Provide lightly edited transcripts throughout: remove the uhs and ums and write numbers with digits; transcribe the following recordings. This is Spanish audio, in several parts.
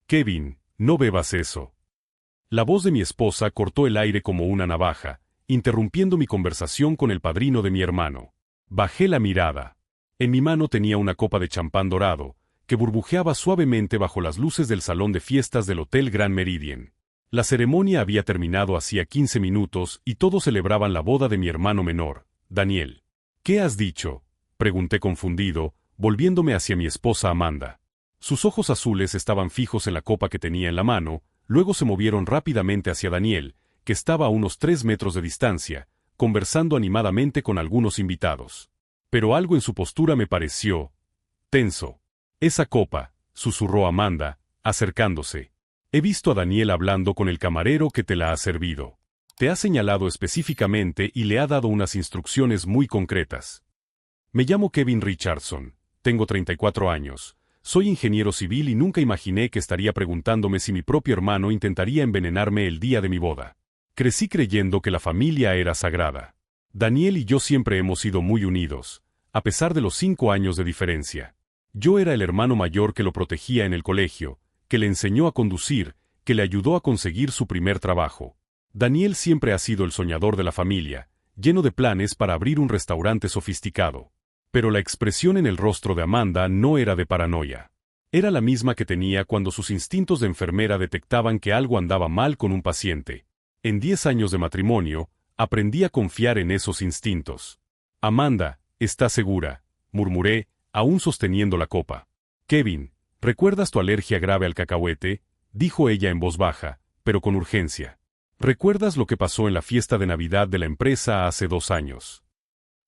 Kevin, no bebas eso. La voz de mi esposa cortó el aire como una navaja, interrumpiendo mi conversación con el padrino de mi hermano. Bajé la mirada. En mi mano tenía una copa de champán dorado, que burbujeaba suavemente bajo las luces del salón de fiestas del Hotel Grand Meridien. La ceremonia había terminado hacía 15 minutos y todos celebraban la boda de mi hermano menor, Daniel. ¿Qué has dicho?, pregunté confundido, volviéndome hacia mi esposa Amanda. Sus ojos azules estaban fijos en la copa que tenía en la mano, luego se movieron rápidamente hacia Daniel, que estaba a unos 3 metros de distancia, conversando animadamente con algunos invitados. Pero algo en su postura me pareció tenso. Esa copa, susurró Amanda, acercándose. He visto a Daniel hablando con el camarero que te la ha servido. Te ha señalado específicamente y le ha dado unas instrucciones muy concretas. Me llamo Kevin Richardson, tengo 34 años, soy ingeniero civil y nunca imaginé que estaría preguntándome si mi propio hermano intentaría envenenarme el día de mi boda. Crecí creyendo que la familia era sagrada. Daniel y yo siempre hemos sido muy unidos, a pesar de los 5 años de diferencia. Yo era el hermano mayor que lo protegía en el colegio, que le enseñó a conducir, que le ayudó a conseguir su primer trabajo. Daniel siempre ha sido el soñador de la familia, lleno de planes para abrir un restaurante sofisticado. Pero la expresión en el rostro de Amanda no era de paranoia. Era la misma que tenía cuando sus instintos de enfermera detectaban que algo andaba mal con un paciente. En 10 años de matrimonio, aprendí a confiar en esos instintos. Amanda, ¿estás segura?, murmuré, aún sosteniendo la copa. Kevin, ¿recuerdas tu alergia grave al cacahuete?, dijo ella en voz baja, pero con urgencia. ¿Recuerdas lo que pasó en la fiesta de Navidad de la empresa hace 2 años?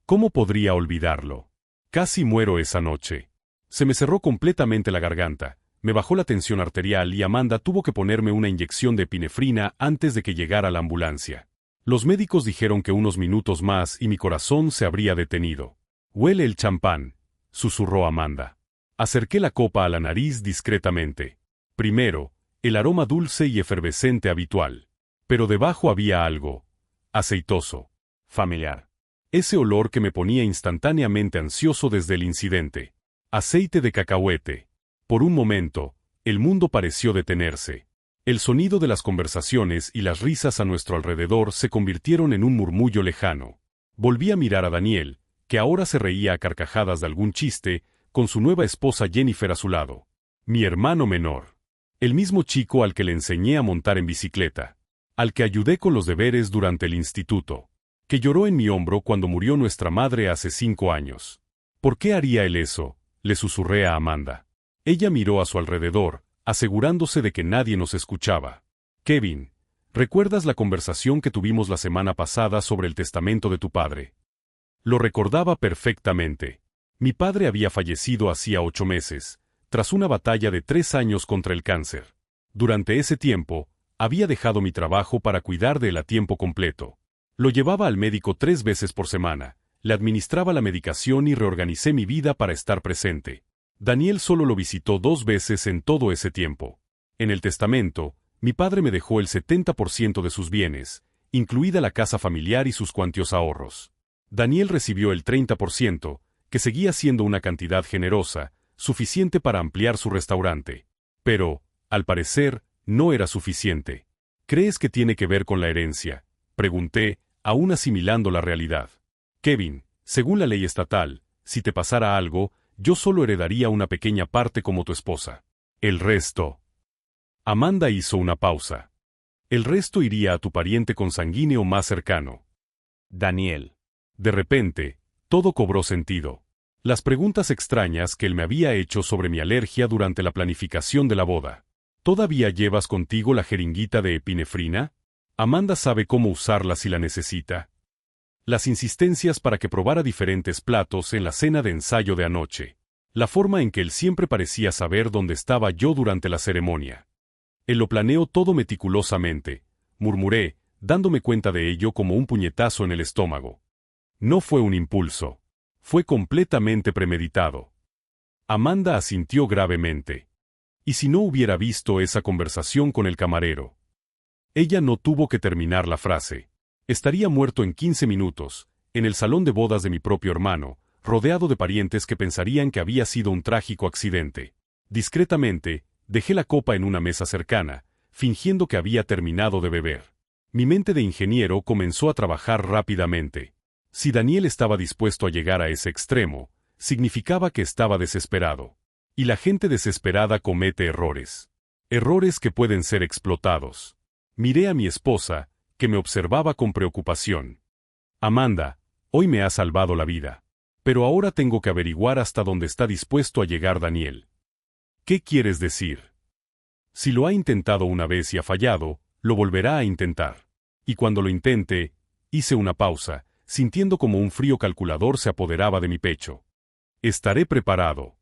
¿Cómo podría olvidarlo? Casi muero esa noche. Se me cerró completamente la garganta, me bajó la tensión arterial y Amanda tuvo que ponerme una inyección de epinefrina antes de que llegara la ambulancia. Los médicos dijeron que unos minutos más y mi corazón se habría detenido. Huele el champán, susurró Amanda. Acerqué la copa a la nariz discretamente. Primero, el aroma dulce y efervescente habitual. Pero debajo había algo aceitoso, familiar. Ese olor que me ponía instantáneamente ansioso desde el incidente. Aceite de cacahuete. Por un momento, el mundo pareció detenerse. El sonido de las conversaciones y las risas a nuestro alrededor se convirtieron en un murmullo lejano. Volví a mirar a Daniel, que ahora se reía a carcajadas de algún chiste, con su nueva esposa Jennifer a su lado. Mi hermano menor. El mismo chico al que le enseñé a montar en bicicleta. Al que ayudé con los deberes durante el instituto. Que lloró en mi hombro cuando murió nuestra madre hace 5 años. ¿Por qué haría él eso?, le susurré a Amanda. Ella miró a su alrededor, asegurándose de que nadie nos escuchaba. Kevin, ¿recuerdas la conversación que tuvimos la semana pasada sobre el testamento de tu padre? Lo recordaba perfectamente. Mi padre había fallecido hacía 8 meses, tras una batalla de 3 años contra el cáncer. Durante ese tiempo, había dejado mi trabajo para cuidar de él a tiempo completo. Lo llevaba al médico 3 veces por semana, le administraba la medicación y reorganicé mi vida para estar presente. Daniel solo lo visitó 2 veces en todo ese tiempo. En el testamento, mi padre me dejó el 70% de sus bienes, incluida la casa familiar y sus cuantios ahorros. Daniel recibió el 30%, que seguía siendo una cantidad generosa, suficiente para ampliar su restaurante. Pero, al parecer, no era suficiente. ¿Crees que tiene que ver con la herencia?, pregunté, aún asimilando la realidad. Kevin, según la ley estatal, si te pasara algo, yo solo heredaría una pequeña parte como tu esposa. El resto. Amanda hizo una pausa. El resto iría a tu pariente consanguíneo más cercano. Daniel. De repente, todo cobró sentido. Las preguntas extrañas que él me había hecho sobre mi alergia durante la planificación de la boda. ¿Todavía llevas contigo la jeringuita de epinefrina? Amanda sabe cómo usarla si la necesita. Las insistencias para que probara diferentes platos en la cena de ensayo de anoche. La forma en que él siempre parecía saber dónde estaba yo durante la ceremonia. Él lo planeó todo meticulosamente, murmuré, dándome cuenta de ello como un puñetazo en el estómago. No fue un impulso. Fue completamente premeditado. Amanda asintió gravemente. ¿Y si no hubiera visto esa conversación con el camarero? Ella no tuvo que terminar la frase. Estaría muerto en 15 minutos, en el salón de bodas de mi propio hermano, rodeado de parientes que pensarían que había sido un trágico accidente. Discretamente, Dejé la copa en una mesa cercana, fingiendo que había terminado de beber. Mi mente de ingeniero comenzó a trabajar rápidamente. Si Daniel estaba dispuesto a llegar a ese extremo, significaba que estaba desesperado. Y la gente desesperada comete errores. Errores que pueden ser explotados. Miré a mi esposa, que me observaba con preocupación. Amanda, hoy me has salvado la vida. Pero ahora tengo que averiguar hasta dónde está dispuesto a llegar Daniel. ¿Qué quieres decir? Si lo ha intentado una vez y ha fallado, lo volverá a intentar. Y cuando lo intente, hice una pausa, sintiendo como un frío calculador se apoderaba de mi pecho. Estaré preparado.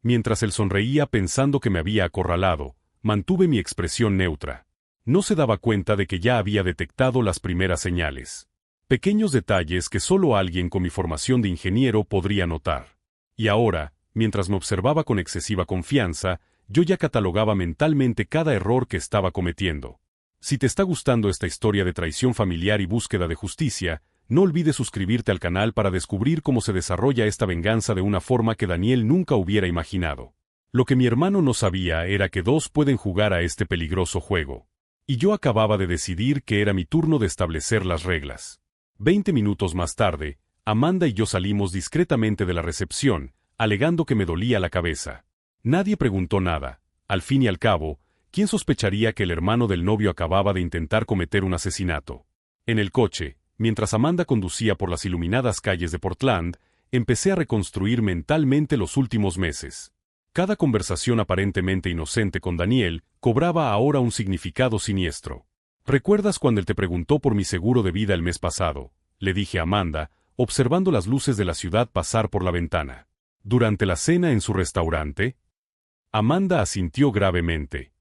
Mientras él sonreía pensando que me había acorralado, mantuve mi expresión neutra. No se daba cuenta de que ya había detectado las primeras señales. Pequeños detalles que solo alguien con mi formación de ingeniero podría notar. Y ahora, mientras me observaba con excesiva confianza, yo ya catalogaba mentalmente cada error que estaba cometiendo. Si te está gustando esta historia de traición familiar y búsqueda de justicia, no olvides suscribirte al canal para descubrir cómo se desarrolla esta venganza de una forma que Daniel nunca hubiera imaginado. Lo que mi hermano no sabía era que dos pueden jugar a este peligroso juego. Y yo acababa de decidir que era mi turno de establecer las reglas. 20 minutos más tarde, Amanda y yo salimos discretamente de la recepción, alegando que me dolía la cabeza. Nadie preguntó nada. Al fin y al cabo, ¿quién sospecharía que el hermano del novio acababa de intentar cometer un asesinato? En el coche, mientras Amanda conducía por las iluminadas calles de Portland, empecé a reconstruir mentalmente los últimos meses. Cada conversación aparentemente inocente con Daniel cobraba ahora un significado siniestro. ¿Recuerdas cuando él te preguntó por mi seguro de vida el mes pasado? Le dije a Amanda, observando las luces de la ciudad pasar por la ventana. ¿Durante la cena en su restaurante? Amanda asintió gravemente.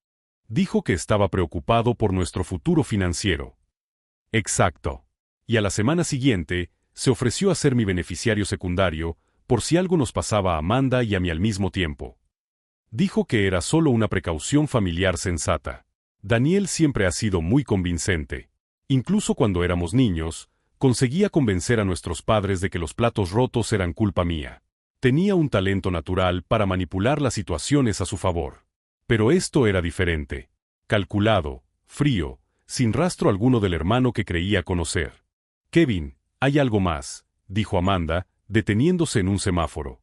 Dijo que estaba preocupado por nuestro futuro financiero. Exacto. Y a la semana siguiente, se ofreció a ser mi beneficiario secundario, por si algo nos pasaba a Amanda y a mí al mismo tiempo. Dijo que era solo una precaución familiar sensata. Daniel siempre ha sido muy convincente. Incluso cuando éramos niños, conseguía convencer a nuestros padres de que los platos rotos eran culpa mía. Tenía un talento natural para manipular las situaciones a su favor. Pero esto era diferente. Calculado, frío, sin rastro alguno del hermano que creía conocer. Kevin, hay algo más, dijo Amanda, deteniéndose en un semáforo.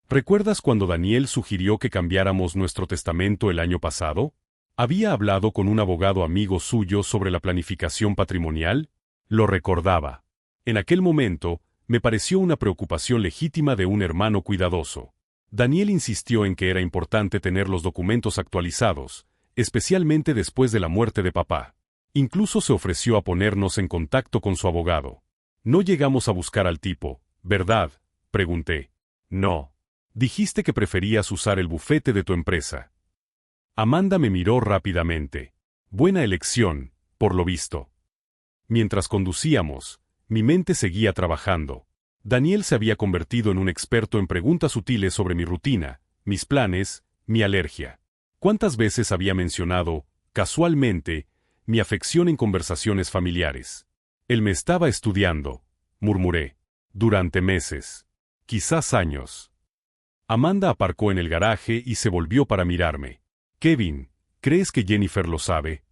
¿Recuerdas cuando Daniel sugirió que cambiáramos nuestro testamento el año pasado? ¿Había hablado con un abogado amigo suyo sobre la planificación patrimonial? Lo recordaba. En aquel momento, me pareció una preocupación legítima de un hermano cuidadoso. Daniel insistió en que era importante tener los documentos actualizados, especialmente después de la muerte de papá. Incluso se ofreció a ponernos en contacto con su abogado. No llegamos a buscar al tipo, ¿verdad? Pregunté. No. Dijiste que preferías usar el bufete de tu empresa. Amanda me miró rápidamente. Buena elección, por lo visto. Mientras conducíamos, mi mente seguía trabajando. Daniel se había convertido en un experto en preguntas sutiles sobre mi rutina, mis planes, mi alergia. ¿Cuántas veces había mencionado, casualmente, mi afección en conversaciones familiares? Él me estaba estudiando, murmuré. Durante meses. Quizás años. Amanda aparcó en el garaje y se volvió para mirarme. Kevin, ¿crees que Jennifer lo sabe?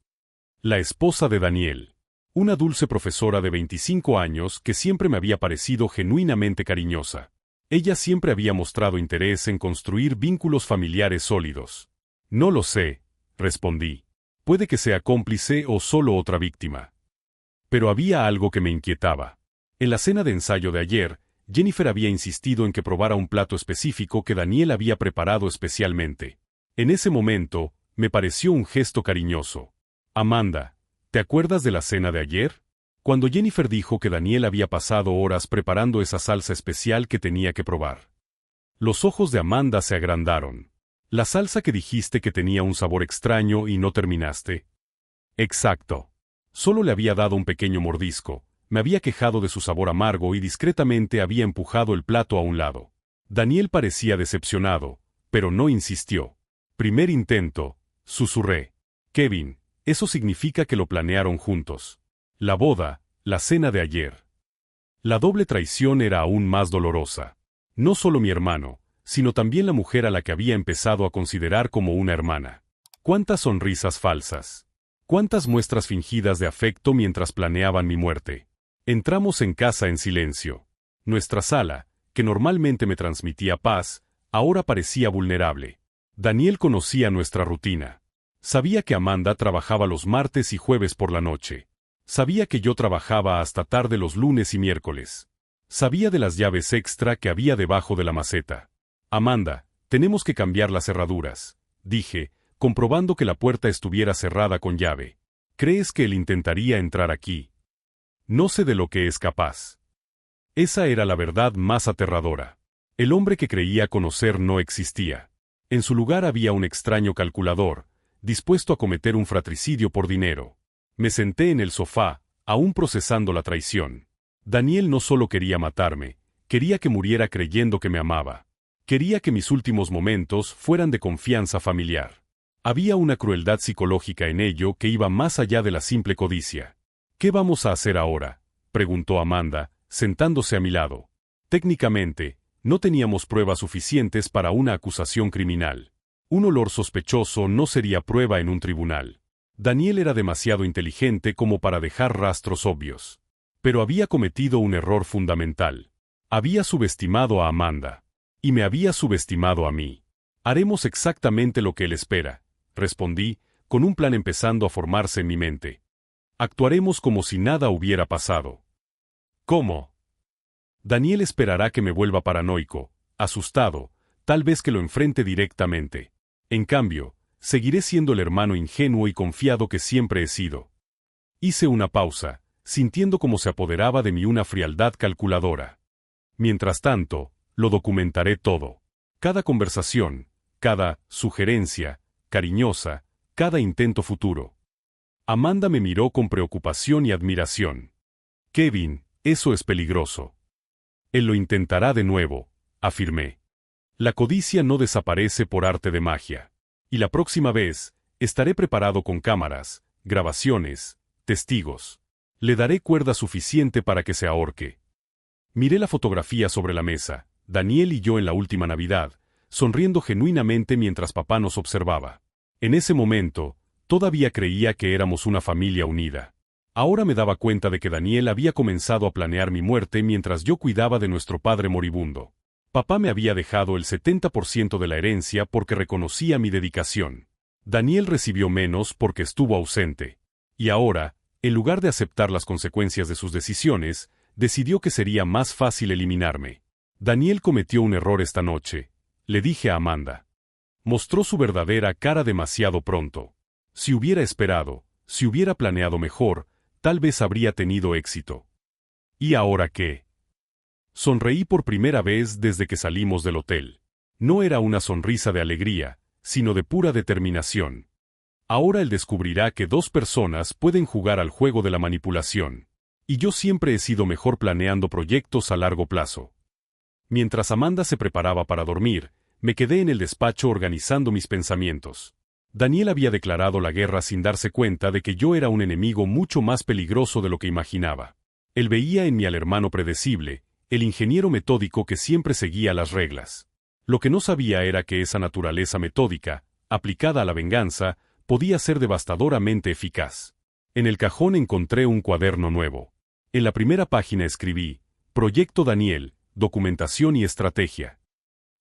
La esposa de Daniel. Una dulce profesora de 25 años que siempre me había parecido genuinamente cariñosa. Ella siempre había mostrado interés en construir vínculos familiares sólidos. No lo sé, respondí. Puede que sea cómplice o solo otra víctima. Pero había algo que me inquietaba. En la cena de ensayo de ayer, Jennifer había insistido en que probara un plato específico que Daniel había preparado especialmente. En ese momento, me pareció un gesto cariñoso. Amanda, ¿te acuerdas de la cena de ayer? Cuando Jennifer dijo que Daniel había pasado horas preparando esa salsa especial que tenía que probar. Los ojos de Amanda se agrandaron. ¿La salsa que dijiste que tenía un sabor extraño y no terminaste? Exacto. Solo le había dado un pequeño mordisco, me había quejado de su sabor amargo y discretamente había empujado el plato a un lado. Daniel parecía decepcionado, pero no insistió. Primer intento, susurré. Kevin, eso significa que lo planearon juntos. La boda, la cena de ayer. La doble traición era aún más dolorosa. No solo mi hermano, sino también la mujer a la que había empezado a considerar como una hermana. Cuántas sonrisas falsas. Cuántas muestras fingidas de afecto mientras planeaban mi muerte. Entramos en casa en silencio. Nuestra sala, que normalmente me transmitía paz, ahora parecía vulnerable. Daniel conocía nuestra rutina. Sabía que Amanda trabajaba los martes y jueves por la noche. Sabía que yo trabajaba hasta tarde los lunes y miércoles. Sabía de las llaves extra que había debajo de la maceta. Amanda, tenemos que cambiar las cerraduras, dije, comprobando que la puerta estuviera cerrada con llave. ¿Crees que él intentaría entrar aquí? No sé de lo que es capaz. Esa era la verdad más aterradora. El hombre que creía conocer no existía. En su lugar había un extraño calculador, dispuesto a cometer un fratricidio por dinero. Me senté en el sofá, aún procesando la traición. Daniel no solo quería matarme, quería que muriera creyendo que me amaba. Quería que mis últimos momentos fueran de confianza familiar. Había una crueldad psicológica en ello que iba más allá de la simple codicia. ¿Qué vamos a hacer ahora?, preguntó Amanda, sentándose a mi lado. Técnicamente, no teníamos pruebas suficientes para una acusación criminal. Un olor sospechoso no sería prueba en un tribunal. Daniel era demasiado inteligente como para dejar rastros obvios. Pero había cometido un error fundamental. Había subestimado a Amanda. Y me había subestimado a mí. Haremos exactamente lo que él espera, respondí, con un plan empezando a formarse en mi mente. Actuaremos como si nada hubiera pasado. ¿Cómo? Daniel esperará que me vuelva paranoico, asustado, tal vez que lo enfrente directamente. En cambio, seguiré siendo el hermano ingenuo y confiado que siempre he sido. Hice una pausa, sintiendo como se apoderaba de mí una frialdad calculadora. Mientras tanto, lo documentaré todo. Cada conversación, cada sugerencia, cariñosa, cada intento futuro. Amanda me miró con preocupación y admiración. Kevin, eso es peligroso. Él lo intentará de nuevo, afirmé. La codicia no desaparece por arte de magia. Y la próxima vez, estaré preparado con cámaras, grabaciones, testigos. Le daré cuerda suficiente para que se ahorque. Miré la fotografía sobre la mesa, Daniel y yo en la última Navidad, sonriendo genuinamente mientras papá nos observaba. En ese momento, todavía creía que éramos una familia unida. Ahora me daba cuenta de que Daniel había comenzado a planear mi muerte mientras yo cuidaba de nuestro padre moribundo. Papá me había dejado el 70% de la herencia porque reconocía mi dedicación. Daniel recibió menos porque estuvo ausente. Y ahora, en lugar de aceptar las consecuencias de sus decisiones, decidió que sería más fácil eliminarme. Daniel cometió un error esta noche, le dije a Amanda. Mostró su verdadera cara demasiado pronto. Si hubiera esperado, si hubiera planeado mejor, tal vez habría tenido éxito. ¿Y ahora qué? Sonreí por primera vez desde que salimos del hotel. No era una sonrisa de alegría, sino de pura determinación. Ahora él descubrirá que dos personas pueden jugar al juego de la manipulación. Y yo siempre he sido mejor planeando proyectos a largo plazo. Mientras Amanda se preparaba para dormir, me quedé en el despacho organizando mis pensamientos. Daniel había declarado la guerra sin darse cuenta de que yo era un enemigo mucho más peligroso de lo que imaginaba. Él veía en mí al hermano predecible, el ingeniero metódico que siempre seguía las reglas. Lo que no sabía era que esa naturaleza metódica, aplicada a la venganza, podía ser devastadoramente eficaz. En el cajón encontré un cuaderno nuevo. En la primera página escribí, Proyecto Daniel, documentación y estrategia.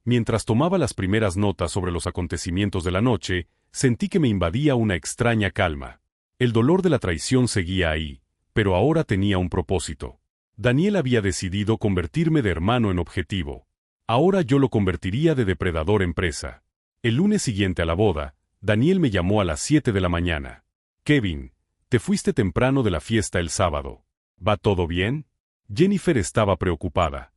Mientras tomaba las primeras notas sobre los acontecimientos de la noche, sentí que me invadía una extraña calma. El dolor de la traición seguía ahí, pero ahora tenía un propósito. Daniel había decidido convertirme de hermano en objetivo. Ahora yo lo convertiría de depredador en presa. El lunes siguiente a la boda, Daniel me llamó a las 7 de la mañana. Kevin, te fuiste temprano de la fiesta el sábado. ¿Va todo bien? Jennifer estaba preocupada.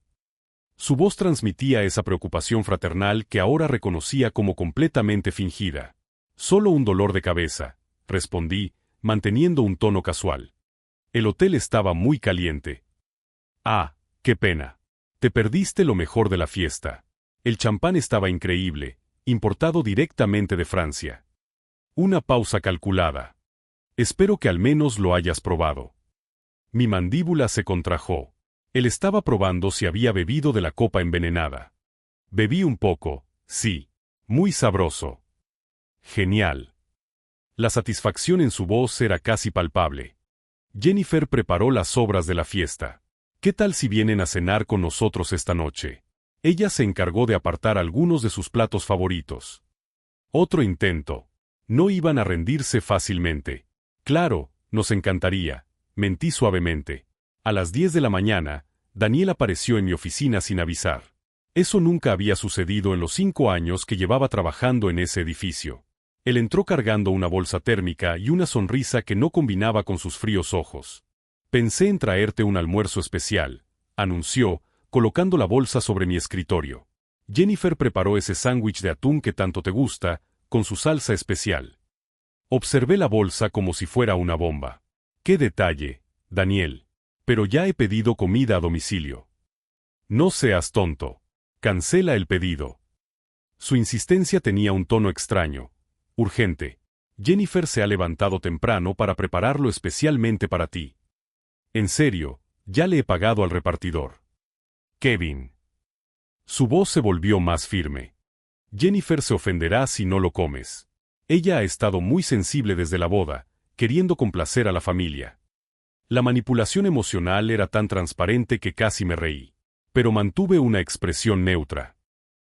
Su voz transmitía esa preocupación fraternal que ahora reconocía como completamente fingida. Solo un dolor de cabeza, respondí, manteniendo un tono casual. El hotel estaba muy caliente. Ah, qué pena. Te perdiste lo mejor de la fiesta. El champán estaba increíble, importado directamente de Francia. Una pausa calculada. Espero que al menos lo hayas probado. Mi mandíbula se contrajo. Él estaba probando si había bebido de la copa envenenada. Bebí un poco, sí. Muy sabroso. Genial. La satisfacción en su voz era casi palpable. Jennifer preparó las sobras de la fiesta. ¿Qué tal si vienen a cenar con nosotros esta noche? Ella se encargó de apartar algunos de sus platos favoritos. Otro intento. No iban a rendirse fácilmente. Claro, nos encantaría, mentí suavemente. A las 10 de la mañana, Daniel apareció en mi oficina sin avisar. Eso nunca había sucedido en los 5 años que llevaba trabajando en ese edificio. Él entró cargando una bolsa térmica y una sonrisa que no combinaba con sus fríos ojos. Pensé en traerte un almuerzo especial, anunció, colocando la bolsa sobre mi escritorio. Jennifer preparó ese sándwich de atún que tanto te gusta, con su salsa especial. Observé la bolsa como si fuera una bomba. ¡Qué detalle, Daniel! Pero ya he pedido comida a domicilio. No seas tonto. Cancela el pedido. Su insistencia tenía un tono extraño. Urgente. Jennifer se ha levantado temprano para prepararlo especialmente para ti. En serio, ya le he pagado al repartidor. Kevin. Su voz se volvió más firme. Jennifer se ofenderá si no lo comes. Ella ha estado muy sensible desde la boda, queriendo complacer a la familia. La manipulación emocional era tan transparente que casi me reí. Pero mantuve una expresión neutra.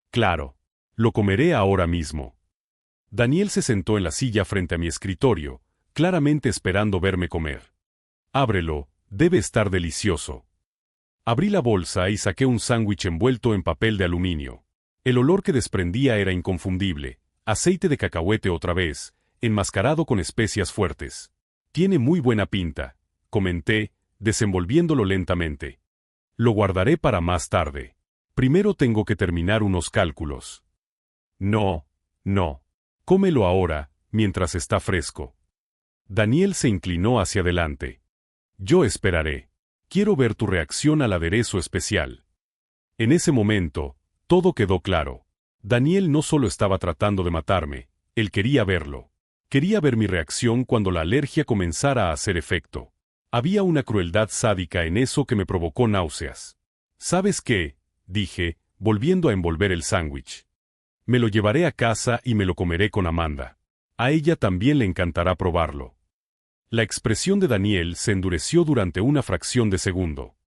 Claro. Lo comeré ahora mismo. Daniel se sentó en la silla frente a mi escritorio, claramente esperando verme comer. Ábrelo, debe estar delicioso. Abrí la bolsa y saqué un sándwich envuelto en papel de aluminio. El olor que desprendía era inconfundible, aceite de cacahuete otra vez, enmascarado con especias fuertes. Tiene muy buena pinta, comenté, desenvolviéndolo lentamente. Lo guardaré para más tarde. Primero tengo que terminar unos cálculos. No, no. Cómelo ahora, mientras está fresco. Daniel se inclinó hacia adelante. Yo esperaré. Quiero ver tu reacción al aderezo especial. En ese momento, todo quedó claro. Daniel no solo estaba tratando de matarme, él quería verlo. Quería ver mi reacción cuando la alergia comenzara a hacer efecto. Había una crueldad sádica en eso que me provocó náuseas. ¿Sabes qué?, dije, volviendo a envolver el sándwich. Me lo llevaré a casa y me lo comeré con Amanda. A ella también le encantará probarlo. La expresión de Daniel se endureció durante una fracción de segundo.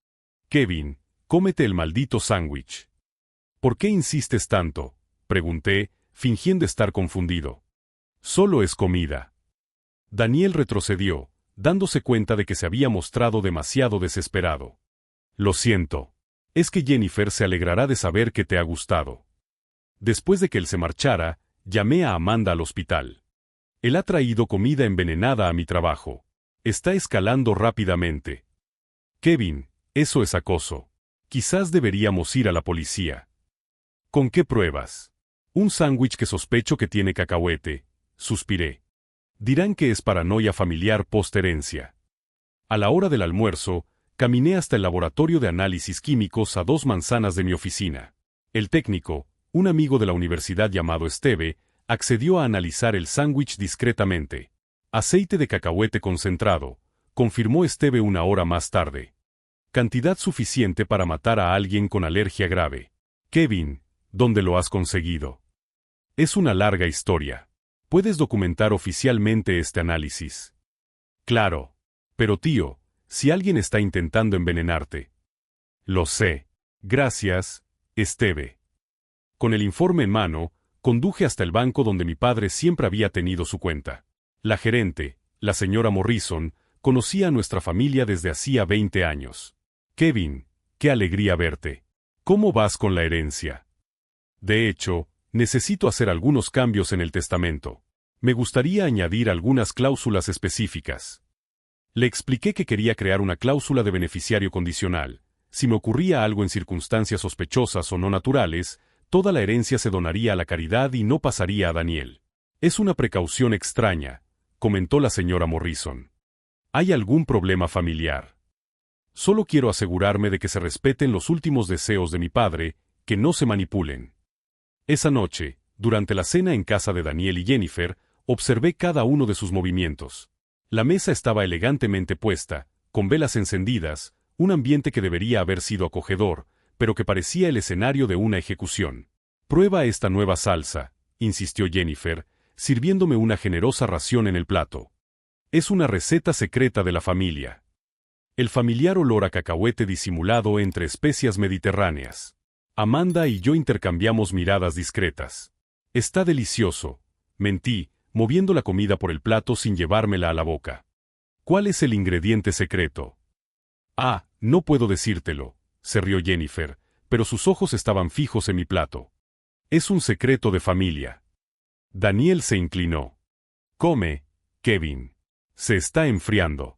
Kevin, cómete el maldito sándwich. ¿Por qué insistes tanto?, pregunté, fingiendo estar confundido. Solo es comida. Daniel retrocedió, dándose cuenta de que se había mostrado demasiado desesperado. Lo siento. Es que Jennifer se alegrará de saber que te ha gustado. Después de que él se marchara, llamé a Amanda al hospital. Él ha traído comida envenenada a mi trabajo. Está escalando rápidamente. Kevin, eso es acoso. Quizás deberíamos ir a la policía. ¿Con qué pruebas? Un sándwich que sospecho que tiene cacahuete, suspiré. Dirán que es paranoia familiar post-herencia. A la hora del almuerzo, caminé hasta el laboratorio de análisis químicos a 2 manzanas de mi oficina. El técnico, un amigo de la universidad llamado Esteve, accedió a analizar el sándwich discretamente. Aceite de cacahuete concentrado, confirmó Esteve 1 hora más tarde. Cantidad suficiente para matar a alguien con alergia grave. Kevin, ¿dónde lo has conseguido? Es una larga historia. ¿Puedes documentar oficialmente este análisis? Claro. Pero tío, si alguien está intentando envenenarte. Lo sé. Gracias, Esteve. Con el informe en mano, conduje hasta el banco donde mi padre siempre había tenido su cuenta. La gerente, la señora Morrison, conocía a nuestra familia desde hacía 20 años. Kevin, qué alegría verte. ¿Cómo vas con la herencia? De hecho, necesito hacer algunos cambios en el testamento. Me gustaría añadir algunas cláusulas específicas. Le expliqué que quería crear una cláusula de beneficiario condicional. Si me ocurría algo en circunstancias sospechosas o no naturales, toda la herencia se donaría a la caridad y no pasaría a Daniel. Es una precaución extraña, comentó la señora Morrison. ¿Hay algún problema familiar? Solo quiero asegurarme de que se respeten los últimos deseos de mi padre, que no se manipulen. Esa noche, durante la cena en casa de Daniel y Jennifer, observé cada uno de sus movimientos. La mesa estaba elegantemente puesta, con velas encendidas, un ambiente que debería haber sido acogedor, pero que parecía el escenario de una ejecución. Prueba esta nueva salsa, insistió Jennifer, sirviéndome una generosa ración en el plato. Es una receta secreta de la familia. El familiar olor a cacahuete disimulado entre especias mediterráneas. Amanda y yo intercambiamos miradas discretas. Está delicioso, mentí, moviendo la comida por el plato sin llevármela a la boca. ¿Cuál es el ingrediente secreto? Ah, no puedo decírtelo, se rió Jennifer, pero sus ojos estaban fijos en mi plato. Es un secreto de familia. Daniel se inclinó. Come, Kevin. Se está enfriando.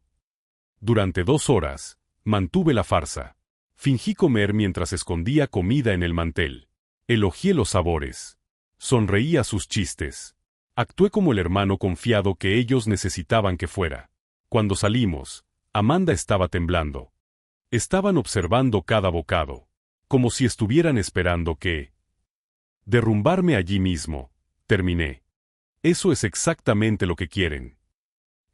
Durante 2 horas, mantuve la farsa. Fingí comer mientras escondía comida en el mantel. Elogié los sabores. Sonreí a sus chistes. Actué como el hermano confiado que ellos necesitaban que fuera. Cuando salimos, Amanda estaba temblando. Estaban observando cada bocado, como si estuvieran esperando que... derrumbarme allí mismo, terminé. Eso es exactamente lo que quieren.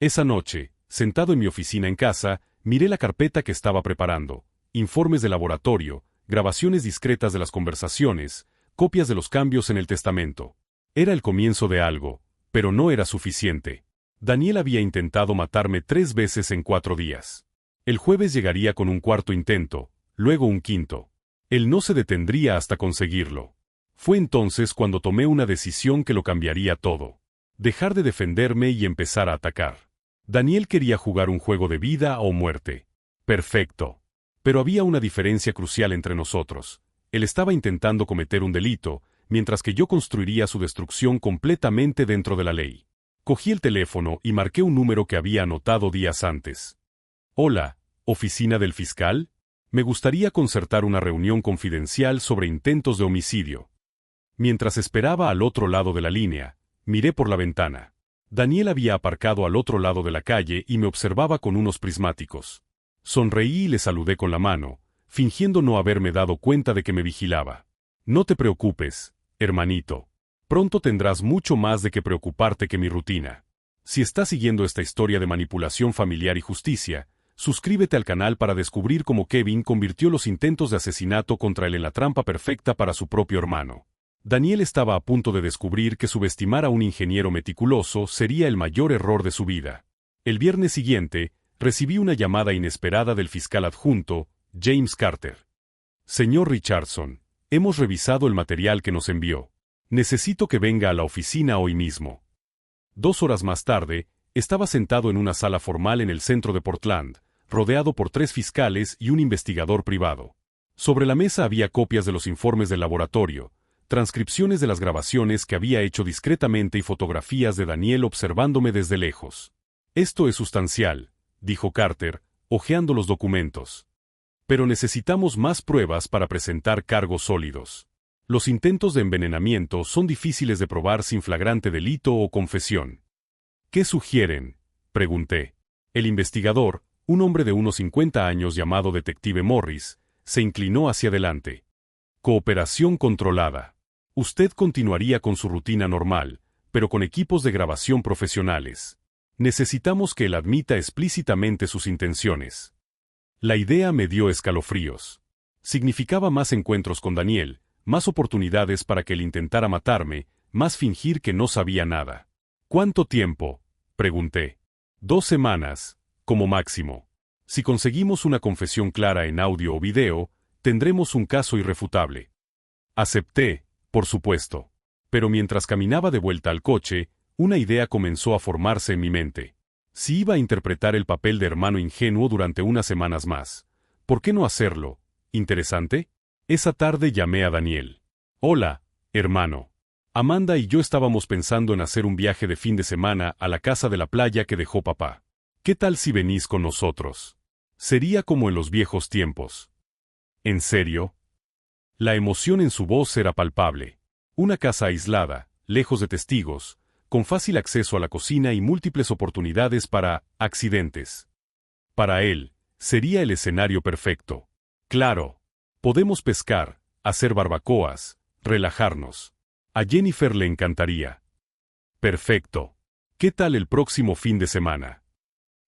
Esa noche, sentado en mi oficina en casa, miré la carpeta que estaba preparando, informes de laboratorio, grabaciones discretas de las conversaciones, copias de los cambios en el testamento. Era el comienzo de algo, pero no era suficiente. Daniel había intentado matarme 3 veces en 4 días. El jueves llegaría con un 4.º intento, luego un 5.º. Él no se detendría hasta conseguirlo. Fue entonces cuando tomé una decisión que lo cambiaría todo. Dejar de defenderme y empezar a atacar. Daniel quería jugar un juego de vida o muerte. Perfecto. Pero había una diferencia crucial entre nosotros. Él estaba intentando cometer un delito, mientras que yo construiría su destrucción completamente dentro de la ley. Cogí el teléfono y marqué un número que había anotado días antes. Hola, ¿oficina del fiscal? Me gustaría concertar una reunión confidencial sobre intentos de homicidio. Mientras esperaba al otro lado de la línea, miré por la ventana. Daniel había aparcado al otro lado de la calle y me observaba con unos prismáticos. Sonreí y le saludé con la mano, fingiendo no haberme dado cuenta de que me vigilaba. No te preocupes, hermanito. Pronto tendrás mucho más de qué preocuparte que mi rutina. Si estás siguiendo esta historia de manipulación familiar y justicia, suscríbete al canal para descubrir cómo Kevin convirtió los intentos de asesinato contra él en la trampa perfecta para su propio hermano. Daniel estaba a punto de descubrir que subestimar a un ingeniero meticuloso sería el mayor error de su vida. El viernes siguiente, recibí una llamada inesperada del fiscal adjunto, James Carter. Señor Richardson, hemos revisado el material que nos envió. Necesito que venga a la oficina hoy mismo. 2 horas más tarde, estaba sentado en una sala formal en el centro de Portland, rodeado por 3 fiscales y un investigador privado. Sobre la mesa había copias de los informes del laboratorio, transcripciones de las grabaciones que había hecho discretamente y fotografías de Daniel observándome desde lejos. Esto es sustancial, dijo Carter, hojeando los documentos. Pero necesitamos más pruebas para presentar cargos sólidos. Los intentos de envenenamiento son difíciles de probar sin flagrante delito o confesión. ¿Qué sugieren?, pregunté. El investigador, un hombre de unos 50 años llamado Detective Morris, se inclinó hacia adelante. Cooperación controlada. Usted continuaría con su rutina normal, pero con equipos de grabación profesionales. Necesitamos que él admita explícitamente sus intenciones. La idea me dio escalofríos. Significaba más encuentros con Daniel, más oportunidades para que él intentara matarme, más fingir que no sabía nada. ¿Cuánto tiempo?, pregunté. 2 semanas, como máximo. Si conseguimos una confesión clara en audio o video, tendremos un caso irrefutable. Acepté, por supuesto. Pero mientras caminaba de vuelta al coche, una idea comenzó a formarse en mi mente. Si iba a interpretar el papel de hermano ingenuo durante unas semanas más, ¿por qué no hacerlo? ¿Interesante? Esa tarde llamé a Daniel. Hola, hermano. Amanda y yo estábamos pensando en hacer un viaje de fin de semana a la casa de la playa que dejó papá. ¿Qué tal si venís con nosotros? Sería como en los viejos tiempos. ¿En serio? La emoción en su voz era palpable. Una casa aislada, lejos de testigos, con fácil acceso a la cocina y múltiples oportunidades para accidentes. Para él, sería el escenario perfecto. Claro. Podemos pescar, hacer barbacoas, relajarnos. A Jennifer le encantaría. Perfecto. ¿Qué tal el próximo fin de semana?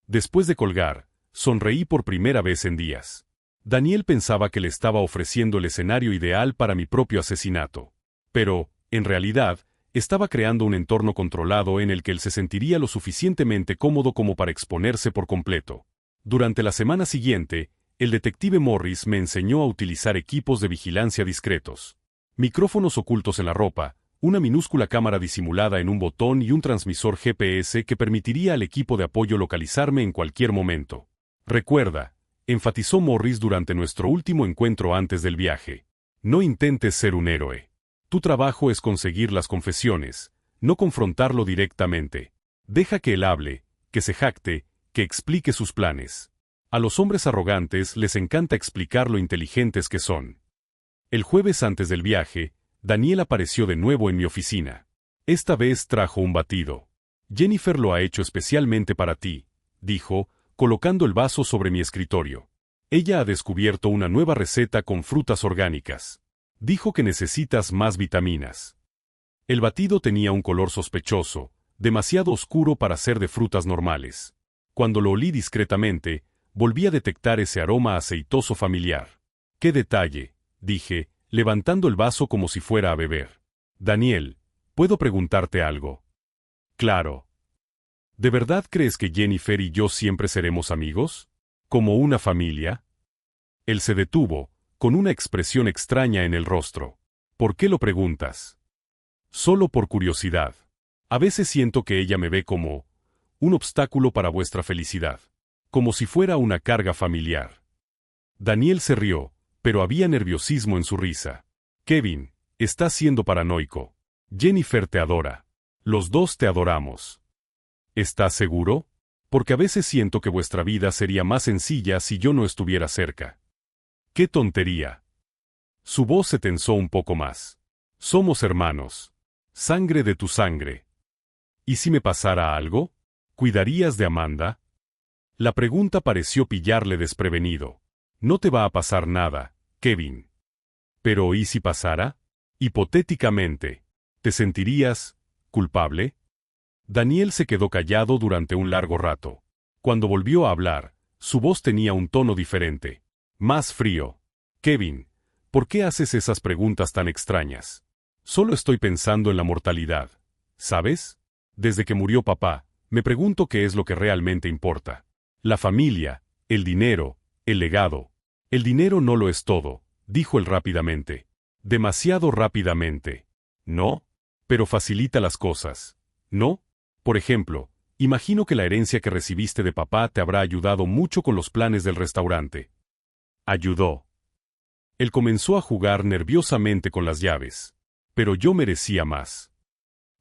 Después de colgar, sonreí por primera vez en días. Daniel pensaba que le estaba ofreciendo el escenario ideal para mi propio asesinato. Pero, en realidad, estaba creando un entorno controlado en el que él se sentiría lo suficientemente cómodo como para exponerse por completo. Durante la semana siguiente, el detective Morris me enseñó a utilizar equipos de vigilancia discretos. Micrófonos ocultos en la ropa, una minúscula cámara disimulada en un botón y un transmisor GPS que permitiría al equipo de apoyo localizarme en cualquier momento. Recuerda, enfatizó Morris durante nuestro último encuentro antes del viaje. No intentes ser un héroe. Tu trabajo es conseguir las confesiones, no confrontarlo directamente. Deja que él hable, que se jacte, que explique sus planes. A los hombres arrogantes les encanta explicar lo inteligentes que son. El jueves antes del viaje, Daniel apareció de nuevo en mi oficina. Esta vez trajo un batido. Jennifer lo ha hecho especialmente para ti, dijo, colocando el vaso sobre mi escritorio. Ella ha descubierto una nueva receta con frutas orgánicas. Dijo que necesitas más vitaminas. El batido tenía un color sospechoso, demasiado oscuro para ser de frutas normales. Cuando lo olí discretamente, volví a detectar ese aroma aceitoso familiar. ¡Qué detalle!, dije, levantando el vaso como si fuera a beber. Daniel, ¿puedo preguntarte algo? Claro. ¿De verdad crees que Jennifer y yo siempre seremos amigos? ¿Como una familia? Él se detuvo, con una expresión extraña en el rostro. ¿Por qué lo preguntas? Solo por curiosidad. A veces siento que ella me ve como un obstáculo para vuestra felicidad. Como si fuera una carga familiar. Daniel se rió, pero había nerviosismo en su risa. Kevin, estás siendo paranoico. Jennifer te adora. Los dos te adoramos. ¿Estás seguro? Porque a veces siento que vuestra vida sería más sencilla si yo no estuviera cerca. ¡Qué tontería! Su voz se tensó un poco más. Somos hermanos. Sangre de tu sangre. ¿Y si me pasara algo? ¿Cuidarías de Amanda? La pregunta pareció pillarle desprevenido. No te va a pasar nada, Kevin. Pero ¿y si pasara? Hipotéticamente, ¿te sentirías culpable? Daniel se quedó callado durante un largo rato. Cuando volvió a hablar, su voz tenía un tono diferente. Más frío. Kevin, ¿por qué haces esas preguntas tan extrañas? Solo estoy pensando en la mortalidad. ¿Sabes? Desde que murió papá, me pregunto qué es lo que realmente importa. La familia, el dinero, el legado. El dinero no lo es todo, dijo él rápidamente. Demasiado rápidamente. ¿No? Pero facilita las cosas. ¿No? Por ejemplo, imagino que la herencia que recibiste de papá te habrá ayudado mucho con los planes del restaurante. Ayudó. Él comenzó a jugar nerviosamente con las llaves. Pero yo merecía más.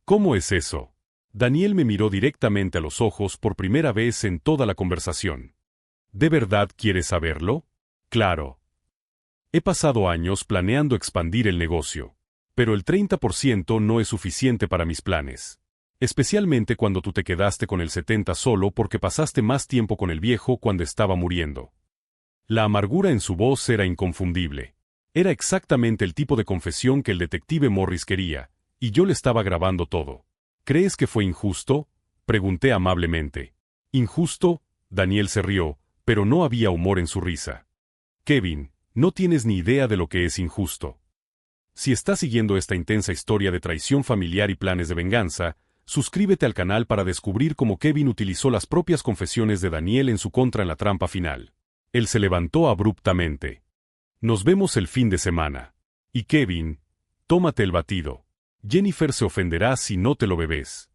¿Cómo es eso? Daniel me miró directamente a los ojos por primera vez en toda la conversación. ¿De verdad quieres saberlo? Claro. He pasado años planeando expandir el negocio. Pero el 30% no es suficiente para mis planes. Especialmente cuando tú te quedaste con el 70% solo porque pasaste más tiempo con el viejo cuando estaba muriendo. La amargura en su voz era inconfundible. Era exactamente el tipo de confesión que el detective Morris quería, y yo le estaba grabando todo. ¿Crees que fue injusto?, pregunté amablemente. ¿Injusto? Daniel se rió, pero no había humor en su risa. Kevin, no tienes ni idea de lo que es injusto. Si estás siguiendo esta intensa historia de traición familiar y planes de venganza, suscríbete al canal para descubrir cómo Kevin utilizó las propias confesiones de Daniel en su contra en la trampa final. Él se levantó abruptamente. Nos vemos el fin de semana. Y Kevin, tómate el batido. Jennifer se ofenderá si no te lo bebes.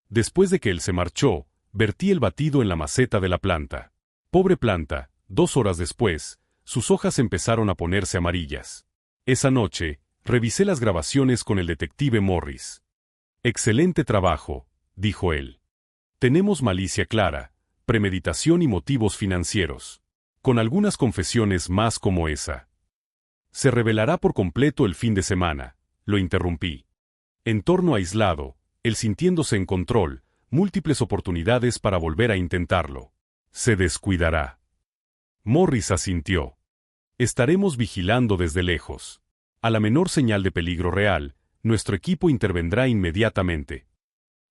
Después de que él se marchó, vertí el batido en la maceta de la planta. Pobre planta, 2 horas después, sus hojas empezaron a ponerse amarillas. Esa noche, revisé las grabaciones con el detective Morris. Excelente trabajo, dijo él. Tenemos malicia clara, premeditación y motivos financieros. Con algunas confesiones más como esa. Se revelará por completo el fin de semana, lo interrumpí. Entorno aislado, él sintiéndose en control, múltiples oportunidades para volver a intentarlo. Se descuidará. Morris asintió. Estaremos vigilando desde lejos. A la menor señal de peligro real, nuestro equipo intervendrá inmediatamente.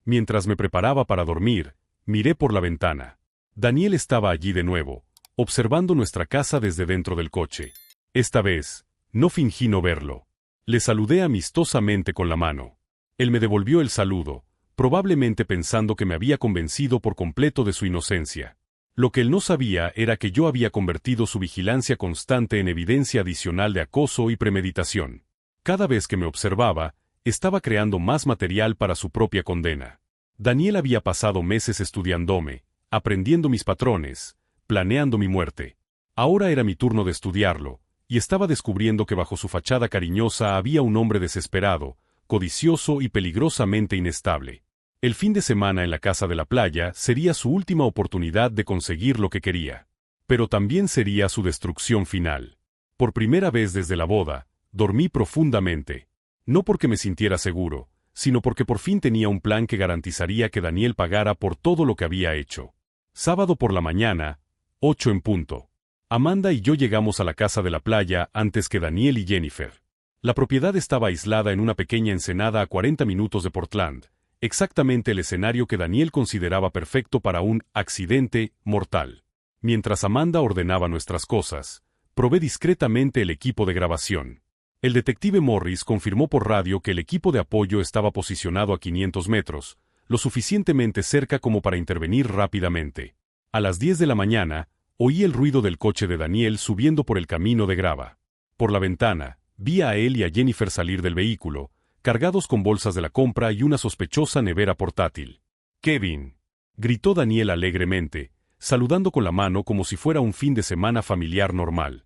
Mientras me preparaba para dormir, miré por la ventana. Daniel estaba allí de nuevo, observando nuestra casa desde dentro del coche. Esta vez, no fingí no verlo. Le saludé amistosamente con la mano. Él me devolvió el saludo, probablemente pensando que me había convencido por completo de su inocencia. Lo que él no sabía era que yo había convertido su vigilancia constante en evidencia adicional de acoso y premeditación. Cada vez que me observaba, estaba creando más material para su propia condena. Daniel había pasado meses estudiándome, aprendiendo mis patrones, planeando mi muerte. Ahora era mi turno de estudiarlo, y estaba descubriendo que bajo su fachada cariñosa había un hombre desesperado, codicioso y peligrosamente inestable. El fin de semana en la casa de la playa sería su última oportunidad de conseguir lo que quería. Pero también sería su destrucción final. Por primera vez desde la boda, dormí profundamente. No porque me sintiera seguro, sino porque por fin tenía un plan que garantizaría que Daniel pagara por todo lo que había hecho. Sábado por la mañana, 8 en punto. Amanda y yo llegamos a la casa de la playa antes que Daniel y Jennifer. La propiedad estaba aislada en una pequeña ensenada a 40 minutos de Portland, exactamente el escenario que Daniel consideraba perfecto para un accidente mortal. Mientras Amanda ordenaba nuestras cosas, probé discretamente el equipo de grabación. El detective Morris confirmó por radio que el equipo de apoyo estaba posicionado a 500 metros, lo suficientemente cerca como para intervenir rápidamente. A las 10 de la mañana, oí el ruido del coche de Daniel subiendo por el camino de grava. Por la ventana, vi a él y a Jennifer salir del vehículo, cargados con bolsas de la compra y una sospechosa nevera portátil. «Kevin», gritó Daniel alegremente, saludando con la mano como si fuera un fin de semana familiar normal.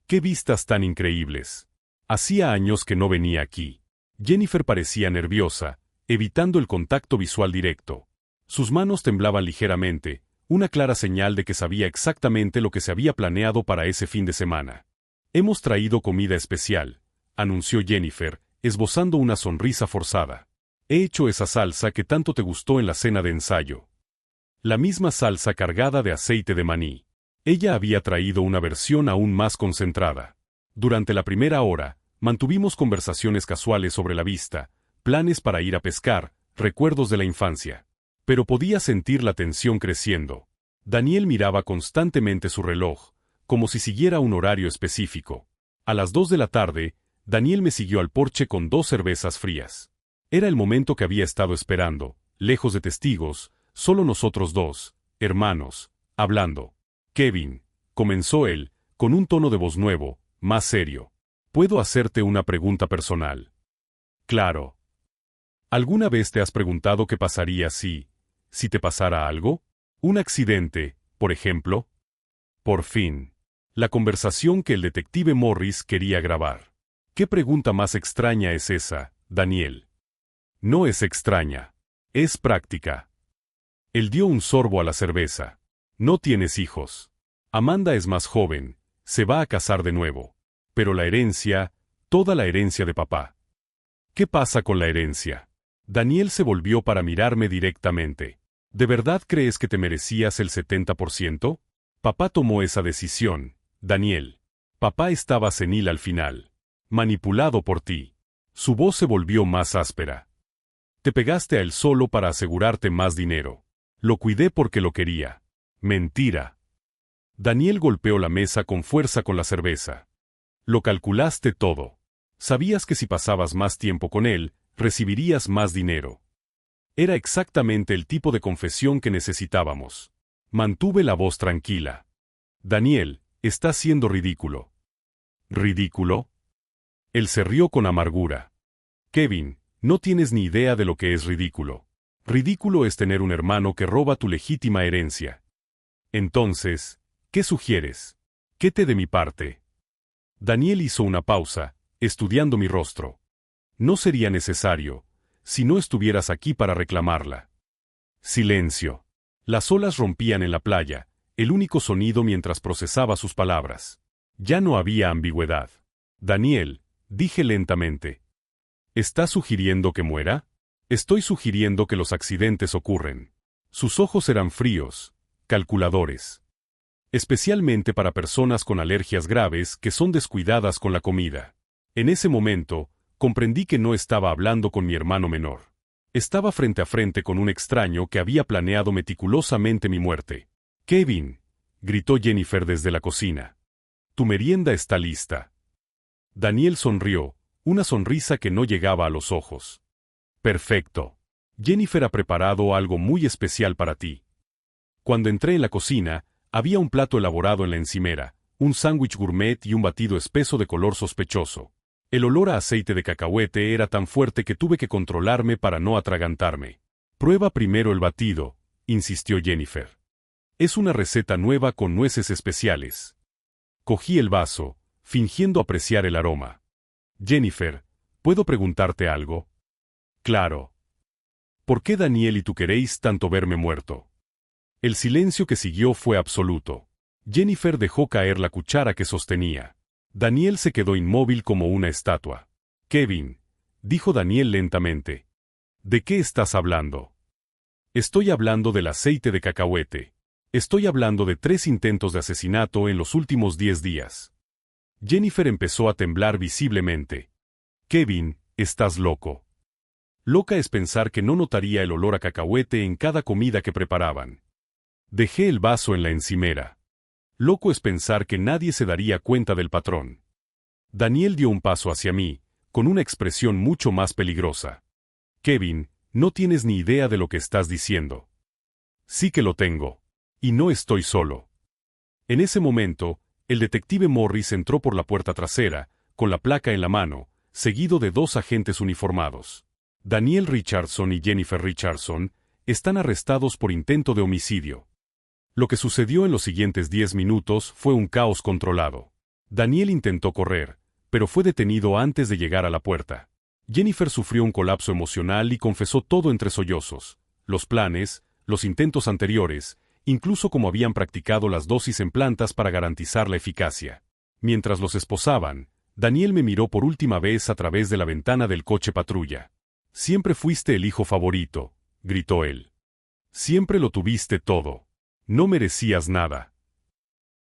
«¡Qué vistas tan increíbles! Hacía años que no venía aquí». Jennifer parecía nerviosa, evitando el contacto visual directo. Sus manos temblaban ligeramente, una clara señal de que sabía exactamente lo que se había planeado para ese fin de semana. «Hemos traído comida especial», anunció Jennifer, esbozando una sonrisa forzada. «He hecho esa salsa que tanto te gustó en la cena de ensayo». La misma salsa cargada de aceite de maní. Ella había traído una versión aún más concentrada. Durante la primera hora, mantuvimos conversaciones casuales sobre la vista, planes para ir a pescar, recuerdos de la infancia. Pero podía sentir la tensión creciendo. Daniel miraba constantemente su reloj, como si siguiera un horario específico. A las 2 de la tarde, Daniel me siguió al porche con 2 cervezas frías. Era el momento que había estado esperando, lejos de testigos, solo nosotros dos, hermanos, hablando. «Kevin», comenzó él, con un tono de voz nuevo, más serio. «¿Puedo hacerte una pregunta personal?» «Claro». ¿Alguna vez te has preguntado qué pasaría si te pasara algo? ¿Un accidente, por ejemplo? Por fin. La conversación que el detective Morris quería grabar. ¿Qué pregunta más extraña es esa, Daniel? No es extraña. Es práctica. Él dio un sorbo a la cerveza. No tienes hijos. Amanda es más joven, se va a casar de nuevo. Pero la herencia, toda la herencia de papá. ¿Qué pasa con la herencia? Daniel se volvió para mirarme directamente. ¿De verdad crees que te merecías el 70%? Papá tomó esa decisión, Daniel. Papá estaba senil al final. Manipulado por ti. Su voz se volvió más áspera. Te pegaste a él solo para asegurarte más dinero. Lo cuidé porque lo quería. Mentira. Daniel golpeó la mesa con fuerza con la cerveza. Lo calculaste todo. Sabías que si pasabas más tiempo con él, recibirías más dinero. Era exactamente el tipo de confesión que necesitábamos. Mantuve la voz tranquila. Daniel, estás siendo ridículo. ¿Ridículo? Él se rió con amargura. Kevin, no tienes ni idea de lo que es ridículo. Ridículo es tener un hermano que roba tu legítima herencia. Entonces, ¿qué sugieres? ¿Qué te de mi parte? Daniel hizo una pausa, estudiando mi rostro. No sería necesario, si no estuvieras aquí para reclamarla. Silencio. Las olas rompían en la playa, el único sonido mientras procesaba sus palabras. Ya no había ambigüedad. Daniel, dije lentamente. ¿Estás sugiriendo que muera? Estoy sugiriendo que los accidentes ocurren. Sus ojos eran fríos, calculadores. Especialmente para personas con alergias graves que son descuidadas con la comida. En ese momento, comprendí que no estaba hablando con mi hermano menor. Estaba frente a frente con un extraño que había planeado meticulosamente mi muerte. «Kevin», gritó Jennifer desde la cocina. «Tu merienda está lista». Daniel sonrió, una sonrisa que no llegaba a los ojos. Perfecto. Jennifer ha preparado algo muy especial para ti. Cuando entré en la cocina, había un plato elaborado en la encimera, un sándwich gourmet y un batido espeso de color sospechoso. El olor a aceite de cacahuete era tan fuerte que tuve que controlarme para no atragantarme. Prueba primero el batido, insistió Jennifer. Es una receta nueva con nueces especiales. Cogí el vaso, fingiendo apreciar el aroma. Jennifer, ¿puedo preguntarte algo? Claro. ¿Por qué Daniel y tú queréis tanto verme muerto? El silencio que siguió fue absoluto. Jennifer dejó caer la cuchara que sostenía. Daniel se quedó inmóvil como una estatua. Kevin, dijo Daniel lentamente. ¿De qué estás hablando? Estoy hablando del aceite de cacahuete. Estoy hablando de 3 intentos de asesinato en los últimos 10 días. Jennifer empezó a temblar visiblemente. Kevin, estás loco. Loca es pensar que no notaría el olor a cacahuete en cada comida que preparaban. Dejé el vaso en la encimera. Loco es pensar que nadie se daría cuenta del patrón. Daniel dio un paso hacia mí, con una expresión mucho más peligrosa. Kevin, no tienes ni idea de lo que estás diciendo. Sí que lo tengo. Y no estoy solo. En ese momento, el detective Morris entró por la puerta trasera, con la placa en la mano, seguido de 2 agentes uniformados. Daniel Richardson y Jennifer Richardson están arrestados por intento de homicidio. Lo que sucedió en los siguientes 10 minutos fue un caos controlado. Daniel intentó correr, pero fue detenido antes de llegar a la puerta. Jennifer sufrió un colapso emocional y confesó todo entre sollozos, los planes, los intentos anteriores, incluso cómo habían practicado las dosis en plantas para garantizar la eficacia. Mientras los esposaban, Daniel me miró por última vez a través de la ventana del coche patrulla. Siempre fuiste el hijo favorito, gritó él. Siempre lo tuviste todo. No merecías nada.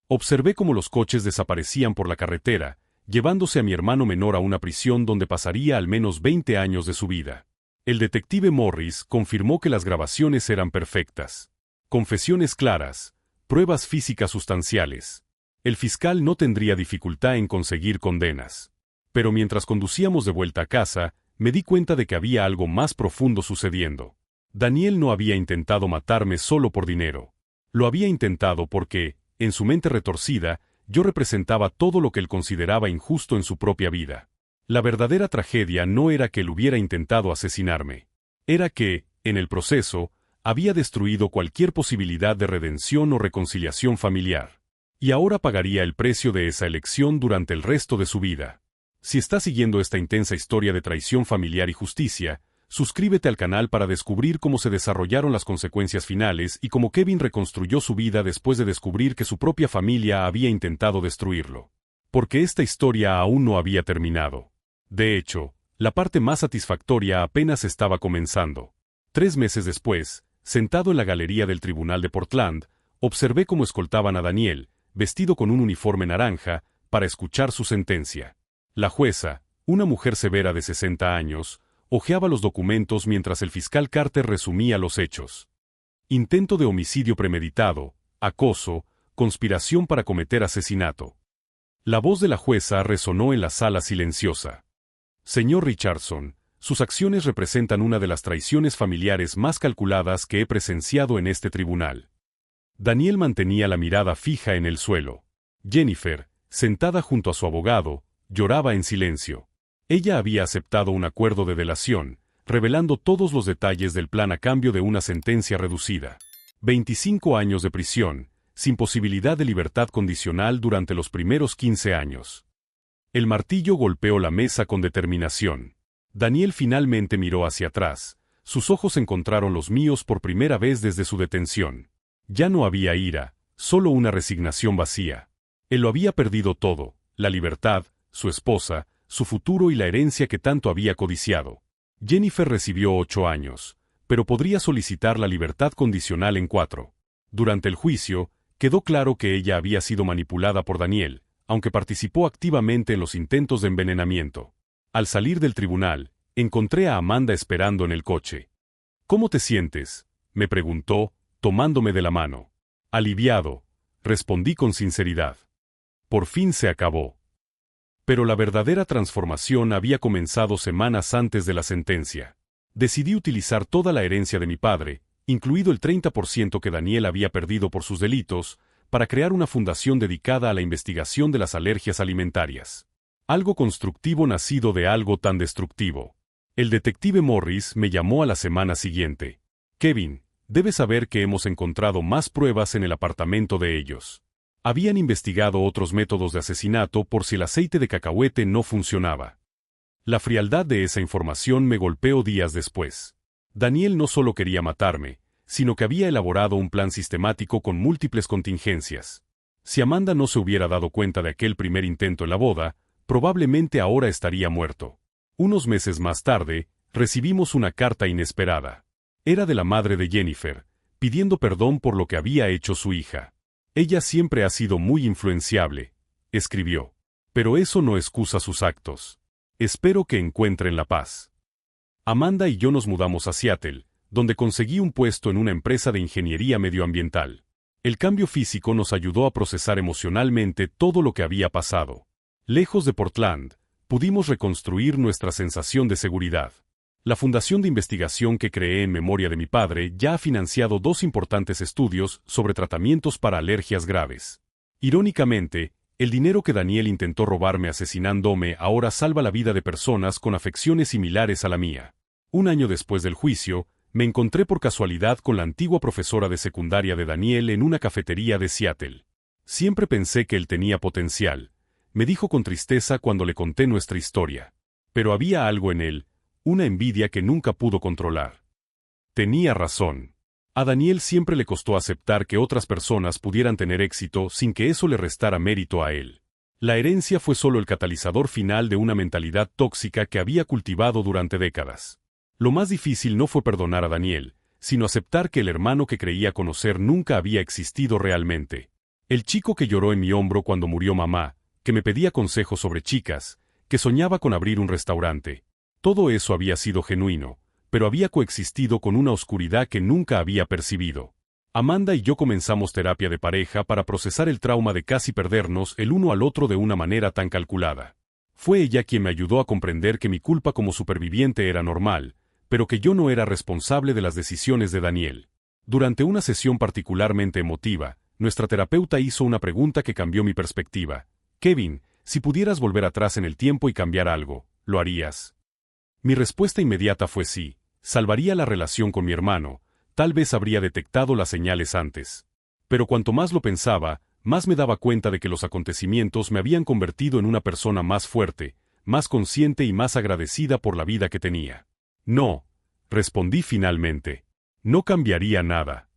Observé cómo los coches desaparecían por la carretera, llevándose a mi hermano menor a una prisión donde pasaría al menos 20 años de su vida. El detective Morris confirmó que las grabaciones eran perfectas. Confesiones claras, pruebas físicas sustanciales. El fiscal no tendría dificultad en conseguir condenas. Pero mientras conducíamos de vuelta a casa, me di cuenta de que había algo más profundo sucediendo. Daniel no había intentado matarme solo por dinero. Lo había intentado porque, en su mente retorcida, yo representaba todo lo que él consideraba injusto en su propia vida. La verdadera tragedia no era que él hubiera intentado asesinarme. Era que, en el proceso, había destruido cualquier posibilidad de redención o reconciliación familiar. Y ahora pagaría el precio de esa elección durante el resto de su vida. Si estás siguiendo esta intensa historia de traición familiar y justicia, suscríbete al canal para descubrir cómo se desarrollaron las consecuencias finales y cómo Kevin reconstruyó su vida después de descubrir que su propia familia había intentado destruirlo. Porque esta historia aún no había terminado. De hecho, la parte más satisfactoria apenas estaba comenzando. 3 meses después, sentado en la galería del tribunal de Portland, observé cómo escoltaban a Daniel, vestido con un uniforme naranja, para escuchar su sentencia. La jueza, una mujer severa de 60 años, hojeaba los documentos mientras el fiscal Carter resumía los hechos. Intento de homicidio premeditado, acoso, conspiración para cometer asesinato. La voz de la jueza resonó en la sala silenciosa. Señor Richardson, sus acciones representan una de las traiciones familiares más calculadas que he presenciado en este tribunal. Daniel mantenía la mirada fija en el suelo. Jennifer, sentada junto a su abogado, lloraba en silencio. Ella había aceptado un acuerdo de delación, revelando todos los detalles del plan a cambio de una sentencia reducida. 25 años de prisión, sin posibilidad de libertad condicional durante los primeros 15 años. El martillo golpeó la mesa con determinación. Daniel finalmente miró hacia atrás. Sus ojos encontraron los míos por primera vez desde su detención. Ya no había ira, solo una resignación vacía. Él lo había perdido todo, la libertad, su esposa, su futuro y la herencia que tanto había codiciado. Jennifer recibió 8 años, pero podría solicitar la libertad condicional en 4. Durante el juicio, quedó claro que ella había sido manipulada por Daniel, aunque participó activamente en los intentos de envenenamiento. Al salir del tribunal, encontré a Amanda esperando en el coche. ¿Cómo te sientes?, me preguntó, tomándome de la mano. Aliviado, respondí con sinceridad. Por fin se acabó. Pero la verdadera transformación había comenzado semanas antes de la sentencia. Decidí utilizar toda la herencia de mi padre, incluido el 30% que Daniel había perdido por sus delitos, para crear una fundación dedicada a la investigación de las alergias alimentarias. Algo constructivo nacido de algo tan destructivo. El detective Morris me llamó a la semana siguiente. Kevin, debes saber que hemos encontrado más pruebas en el apartamento de ellos. Habían investigado otros métodos de asesinato por si el aceite de cacahuete no funcionaba. La frialdad de esa información me golpeó días después. Daniel no solo quería matarme, sino que había elaborado un plan sistemático con múltiples contingencias. Si Amanda no se hubiera dado cuenta de aquel primer intento en la boda, probablemente ahora estaría muerto. Unos meses más tarde, recibimos una carta inesperada. Era de la madre de Jennifer, pidiendo perdón por lo que había hecho su hija. Ella siempre ha sido muy influenciable, escribió. Pero eso no excusa sus actos. Espero que encuentren la paz. Amanda y yo nos mudamos a Seattle, donde conseguí un puesto en una empresa de ingeniería medioambiental. El cambio físico nos ayudó a procesar emocionalmente todo lo que había pasado. Lejos de Portland, pudimos reconstruir nuestra sensación de seguridad. La fundación de investigación que creé en memoria de mi padre ya ha financiado 2 importantes estudios sobre tratamientos para alergias graves. Irónicamente, el dinero que Daniel intentó robarme asesinándome ahora salva la vida de personas con afecciones similares a la mía. Un año después del juicio, me encontré por casualidad con la antigua profesora de secundaria de Daniel en una cafetería de Seattle. Siempre pensé que él tenía potencial, me dijo con tristeza cuando le conté nuestra historia. Pero había algo en él, una envidia que nunca pudo controlar. Tenía razón. A Daniel siempre le costó aceptar que otras personas pudieran tener éxito sin que eso le restara mérito a él. La herencia fue solo el catalizador final de una mentalidad tóxica que había cultivado durante décadas. Lo más difícil no fue perdonar a Daniel, sino aceptar que el hermano que creía conocer nunca había existido realmente. El chico que lloró en mi hombro cuando murió mamá, que me pedía consejos sobre chicas, que soñaba con abrir un restaurante. Todo eso había sido genuino, pero había coexistido con una oscuridad que nunca había percibido. Amanda y yo comenzamos terapia de pareja para procesar el trauma de casi perdernos el uno al otro de una manera tan calculada. Fue ella quien me ayudó a comprender que mi culpa como superviviente era normal, pero que yo no era responsable de las decisiones de Daniel. Durante una sesión particularmente emotiva, nuestra terapeuta hizo una pregunta que cambió mi perspectiva. Kevin, si pudieras volver atrás en el tiempo y cambiar algo, ¿lo harías? Mi respuesta inmediata fue sí. Salvaría la relación con mi hermano, tal vez habría detectado las señales antes. Pero cuanto más lo pensaba, más me daba cuenta de que los acontecimientos me habían convertido en una persona más fuerte, más consciente y más agradecida por la vida que tenía. No, respondí finalmente. No cambiaría nada.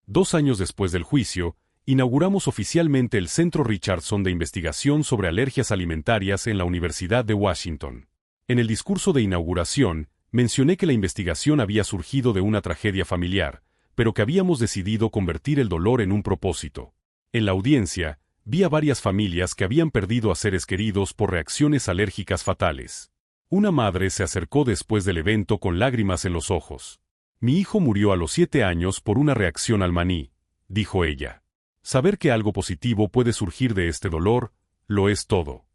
2 años después del juicio, inauguramos oficialmente el Centro Richardson de Investigación sobre Alergias Alimentarias en la Universidad de Washington. En el discurso de inauguración, mencioné que la investigación había surgido de una tragedia familiar, pero que habíamos decidido convertir el dolor en un propósito. En la audiencia, vi a varias familias que habían perdido a seres queridos por reacciones alérgicas fatales. Una madre se acercó después del evento con lágrimas en los ojos. Mi hijo murió a los 7 años por una reacción al maní, dijo ella. Saber que algo positivo puede surgir de este dolor, lo es todo.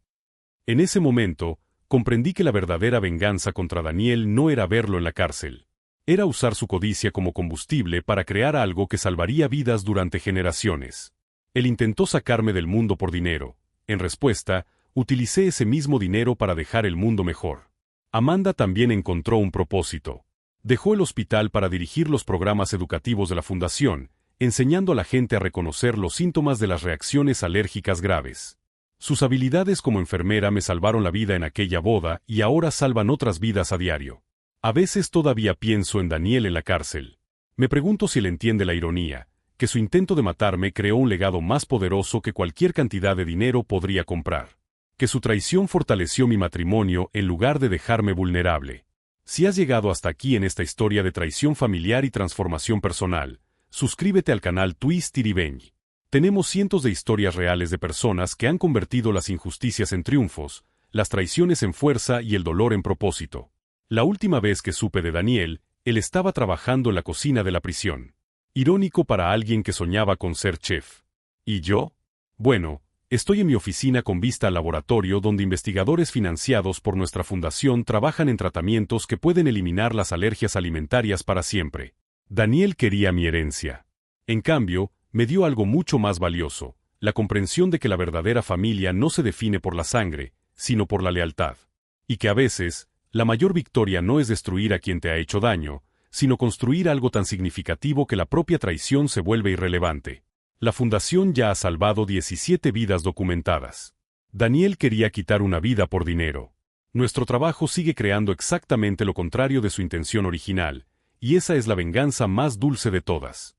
En ese momento, comprendí que la verdadera venganza contra Daniel no era verlo en la cárcel. Era usar su codicia como combustible para crear algo que salvaría vidas durante generaciones. Él intentó sacarme del mundo por dinero. En respuesta, utilicé ese mismo dinero para dejar el mundo mejor. Amanda también encontró un propósito. Dejó el hospital para dirigir los programas educativos de la fundación, enseñando a la gente a reconocer los síntomas de las reacciones alérgicas graves. Sus habilidades como enfermera me salvaron la vida en aquella boda y ahora salvan otras vidas a diario. A veces todavía pienso en Daniel en la cárcel. Me pregunto si él entiende la ironía, que su intento de matarme creó un legado más poderoso que cualquier cantidad de dinero podría comprar. Que su traición fortaleció mi matrimonio en lugar de dejarme vulnerable. Si has llegado hasta aquí en esta historia de traición familiar y transformación personal, suscríbete al canal Twist y Revenge. Tenemos cientos de historias reales de personas que han convertido las injusticias en triunfos, las traiciones en fuerza y el dolor en propósito. La última vez que supe de Daniel, él estaba trabajando en la cocina de la prisión. Irónico para alguien que soñaba con ser chef. ¿Y yo? Bueno, Estoy en mi oficina con vista al laboratorio donde investigadores financiados por nuestra fundación trabajan en tratamientos que pueden eliminar las alergias alimentarias para siempre. Daniel quería mi herencia. En cambio, me dio algo mucho más valioso, la comprensión de que la verdadera familia no se define por la sangre, sino por la lealtad. Y que a veces, la mayor victoria no es destruir a quien te ha hecho daño, sino construir algo tan significativo que la propia traición se vuelve irrelevante. La fundación ya ha salvado 17 vidas documentadas. Daniel quería quitar una vida por dinero. Nuestro trabajo sigue creando exactamente lo contrario de su intención original, y esa es la venganza más dulce de todas.